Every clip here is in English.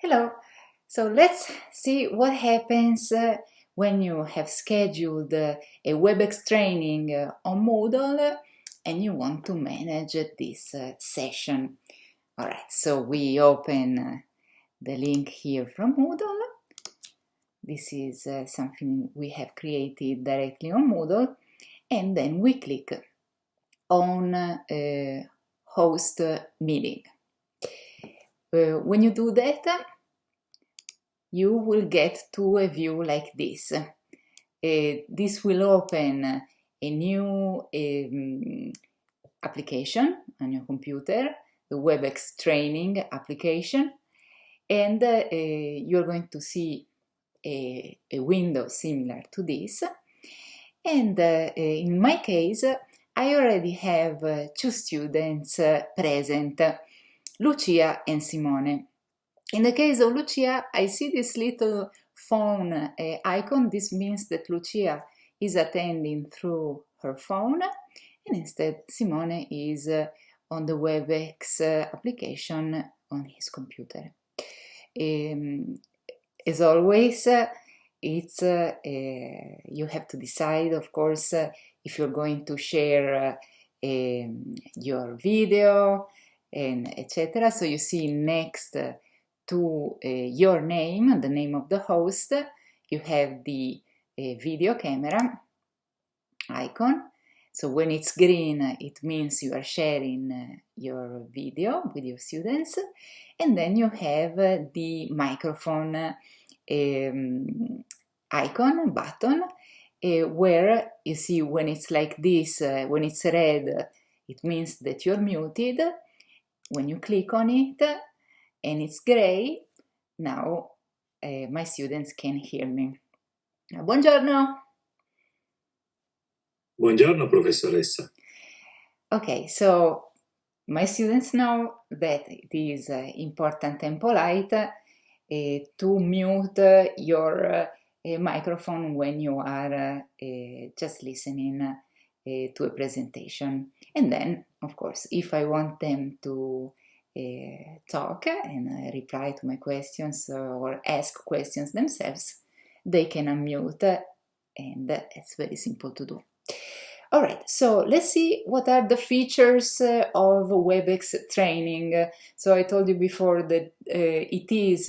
Hello. So let's see what happens when you have scheduled a WebEx training on Moodle and you want to manage this session. All right, so we open the link here from Moodle. This is something we have created directly on Moodle, and then we click on host meeting. When you do that, you will get to a view like this. This will open a new application on your computer, the WebEx Training application, and you're going to see a window similar to this. And in my case, I already have two students present, Lucia and Simone. In the case of Lucia, I see this little phone icon. This means that Lucia is attending through her phone, and instead Simone is on the WebEx application on his computer. As always, it's you have to decide, of course, if you're going to share your video and etc. So you see next to your name, the name of the host, you have the video camera icon. So when it's green, it means you are sharing your video with your students. And then you have the microphone icon, button, where you see when it's like this, when it's red, it means that you're muted. When you click on it, and it's gray, now my students can hear me. Buongiorno. Buongiorno, professoressa. Okay, so my students know that it is important and polite to mute your microphone when you are just listening to a presentation. And then, of course, if I want them to talk and reply to my questions or ask questions themselves, they can unmute, and it's very simple to do. All right, so let's see what are the features of WebEx Training. So I told you before that it is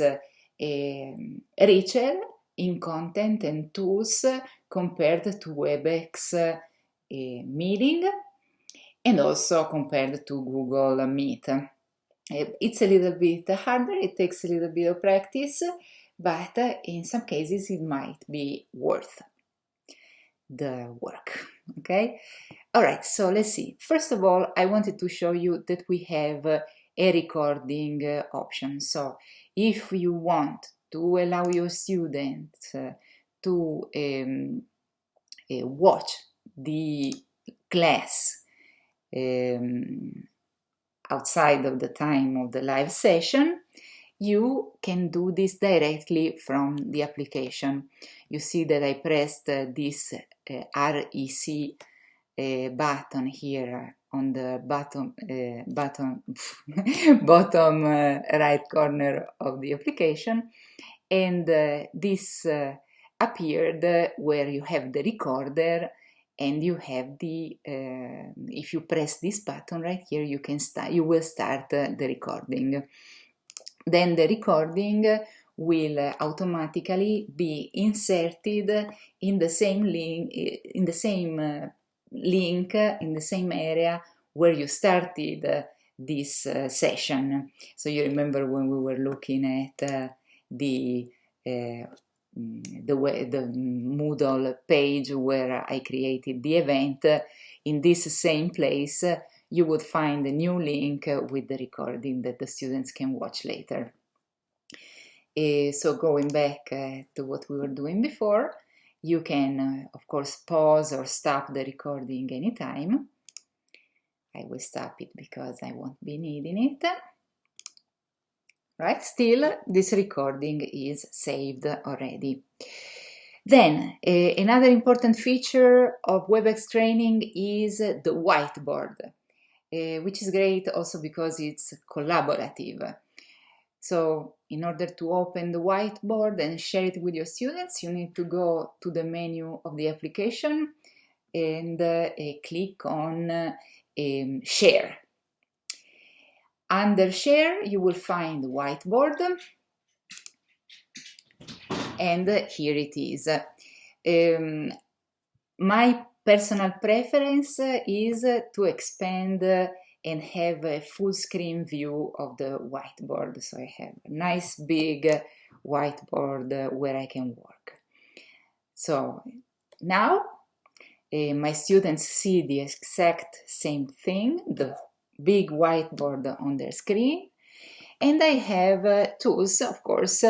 richer in content and tools compared to WebEx Meeting, and also compared to Google Meet. It's a little bit harder, it takes a little bit of practice, but in some cases it might be worth the work. Okay, all right, so let's see. First of all, I wanted to show you that we have a recording option. So if you want to allow your students to watch the class outside of the time of the live session, you can do this directly from the application. You see that I pressed this REC button here on the bottom right corner of the application, and this appeared where you have the recorder, and you have the if you press this button right here, you will start the recording. Then the recording will automatically be inserted in the same link, in the same area where you started this session. So you remember when we were looking at the Moodle page where I created the event, in this same place you would find a new link with the recording that the students can watch later. So going back to what we were doing before, you can of course pause or stop the recording anytime. I will stop it because I won't be needing it. Right, still this recording is saved already. Then another important feature of WebEx Training is the Whiteboard, which is great also because it's collaborative. So in order to open the whiteboard and share it with your students, you need to go to the menu of the application and click on Share. Under Share, you will find Whiteboard, and here it is. My personal preference is to expand and have a full screen view of the whiteboard. So I have a nice big whiteboard where I can work. So now my students see the exact same thing, the big whiteboard on their screen. And I have tools, of course,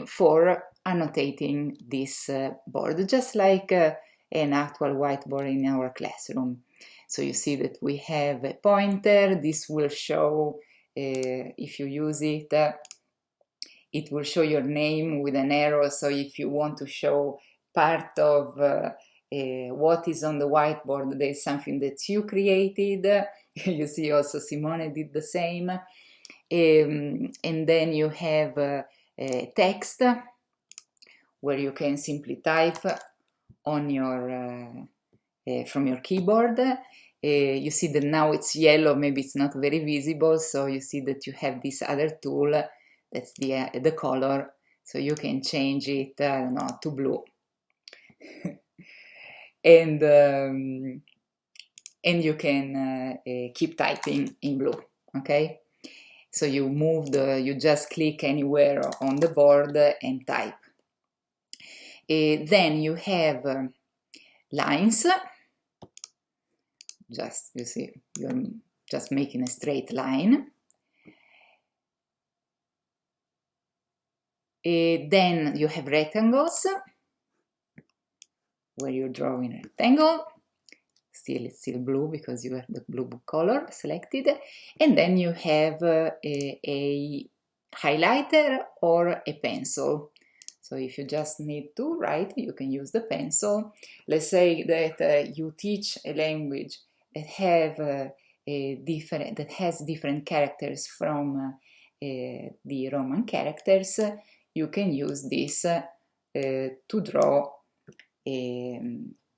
for annotating this board, just like an actual whiteboard in our classroom. So you see that we have a pointer. This will show, if you use it, it will show your name with an arrow. So if you want to show part of what is on the whiteboard, there's something that you created. You see also Simone did the same. And then you have text where you can simply type on your from your keyboard. You see that now it's yellow, maybe it's not very visible, so you see that you have this other tool, that's the color, so you can change it, I don't know, to blue. And you can keep typing in blue, okay? So you just click anywhere on the board and type. Then you have lines. You see, you're just making a straight line. Then you have rectangles, where you're drawing a rectangle. It's still blue because you have the blue color selected. And then you have a highlighter or a pencil. So if you just need to write, you can use the pencil. Let's say that you teach a language that has different characters from the Roman characters. You can use this to draw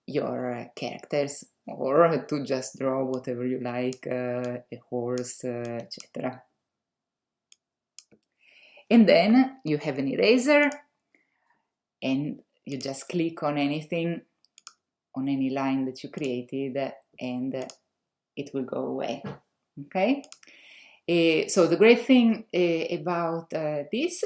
your characters, or to just draw whatever you like, a horse, etc. And then you have an eraser, and you just click on anything, on any line that you created, and it will go away. Okay? So the great thing about this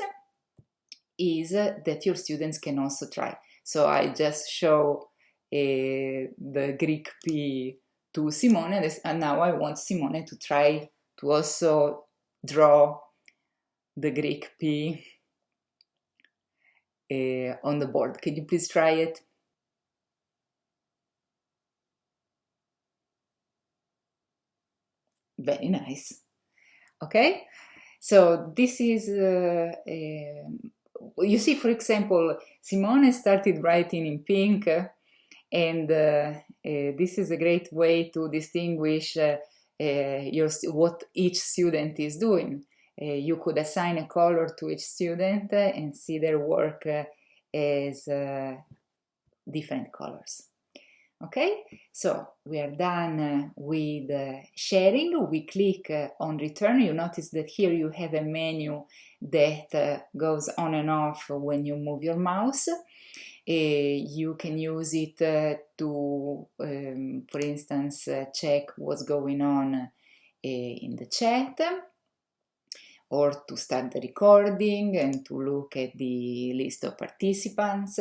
is that your students can also try. So I just show the Greek P to Simone, and now I want Simone to try to also draw the Greek P on the board. Can you please try it? Very nice. Okay, so this is, you see, for example, Simone started writing in pink, and this is a great way to distinguish what each student is doing. You could assign a color to each student and see their work as different colors. Okay, so we are done with sharing. We click on return. You notice that here you have a menu that goes on and off when you move your mouse. You can use it to, for instance, check what's going on in the chat, or to start the recording and to look at the list of participants.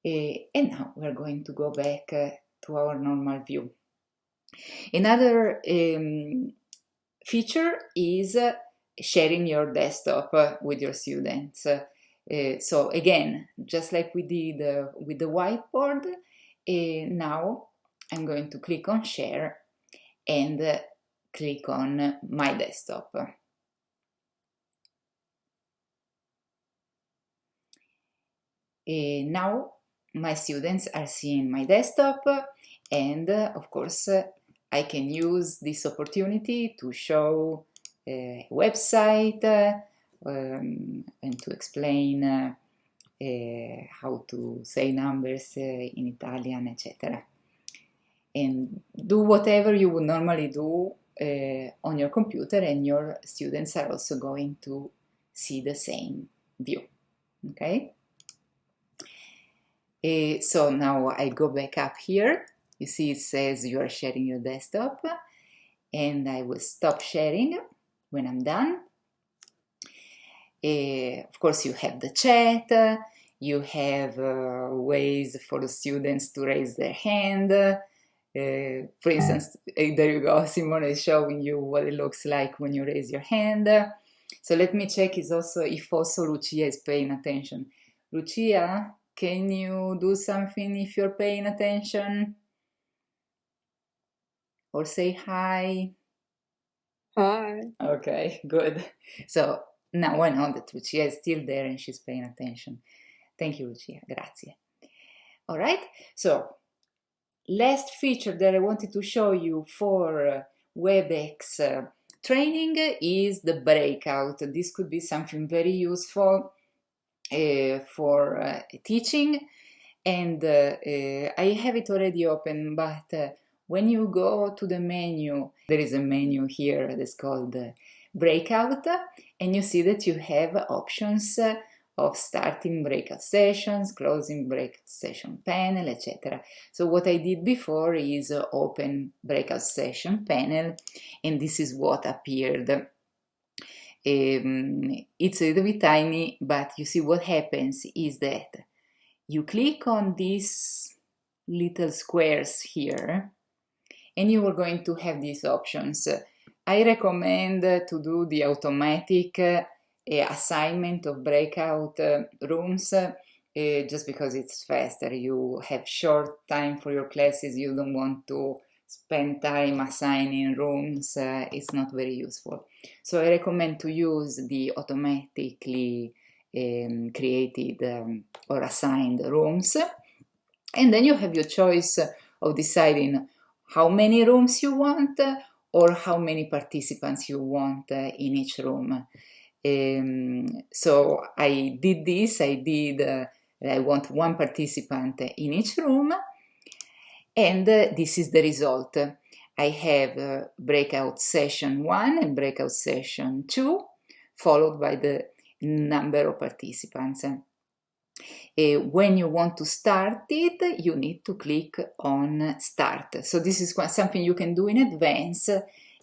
And now we're going to go back to our normal view. Another feature is sharing your desktop with your students. So again, just like we did with the whiteboard, now I'm going to click on share and click on my desktop. Now my students are seeing my desktop, and of course I can use this opportunity to show a website and to explain how to say numbers in Italian, etc. And do whatever you would normally do on your computer, and your students are also going to see the same view. Okay? So now I go back up here. You see it says you are sharing your desktop, and I will stop sharing when I'm done. Of course, you have the chat, you have ways for the students to raise their hand. For instance, there you go, Simone is showing you what it looks like when you raise your hand. So let me check if also Lucia is paying attention. Lucia, can you do something if you're paying attention? Or say hi. Hi. Okay, good. So now I know that Lucia is still there and she's paying attention. Thank you, Lucia. Grazie. All right. So last feature that I wanted to show you for WebEx training is the breakout. This could be something very useful for teaching, and I have it already open, but when you go to the menu, there is a menu here that's called Breakout, and you see that you have options of starting breakout sessions, closing breakout session panel, etc. So what I did before is open breakout session panel, and this is what appeared. It's a little bit tiny, but you see what happens is that you click on these little squares here, and you are going to have these options. I recommend to do the automatic assignment of breakout rooms just because it's faster. You have short time for your classes, you don't want to spend time assigning rooms, it's not very useful. So I recommend to use the automatically created or assigned rooms, and then you have your choice of deciding how many rooms you want or how many participants you want in each room. So I did this, I want one participant in each room, and this is the result. I have breakout session 1 and breakout session 2, followed by the number of participants. When you want to start it, you need to click on Start. So this is something you can do in advance,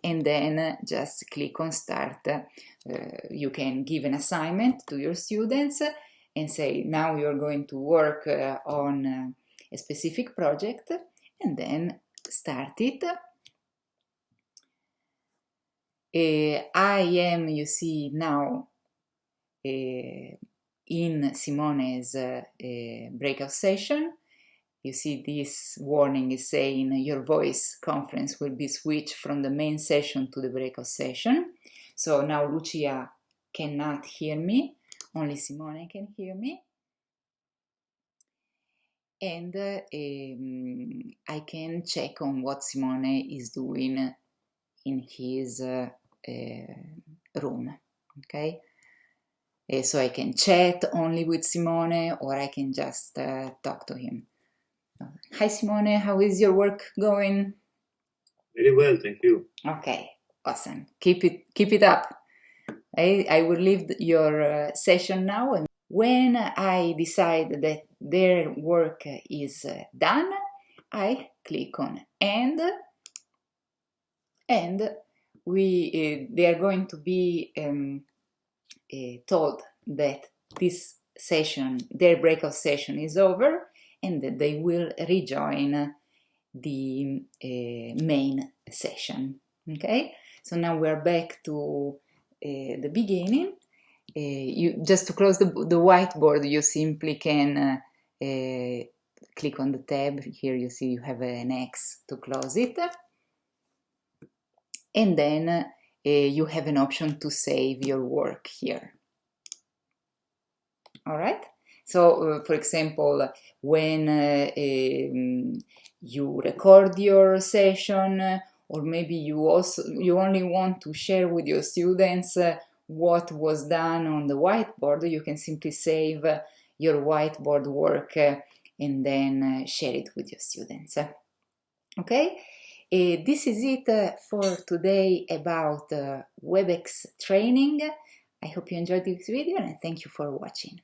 and then just click on Start. You can give an assignment to your students and say, now you're going to work on a specific project, and then start it. I am, you see now, in Simone's breakout session. You see this warning is saying your voice conference will be switched from the main session to the breakout session. So now Lucia cannot hear me, only Simone can hear me. And I can check on what Simone is doing in his room, okay? So I can chat only with Simone, or I can just talk to him. Hi Simone, how is your work going? Very well, thank you. Okay, awesome. Keep it up. I will leave your session now, and when I decide that their work is done, I click on End, and they are going to be told that this session, their breakout session, is over, and that they will rejoin the main session. Okay, so now we're back to the beginning. You just to close the whiteboard, you simply can click on the tab here. You see you have an X to close it, and then you have an option to save your work here. All right. So, for example, when you record your session, or maybe you only want to share with your students what was done on the whiteboard, you can simply save your whiteboard work and then share it with your students. Okay, this is it for today about WebEx training. I hope you enjoyed this video and thank you for watching.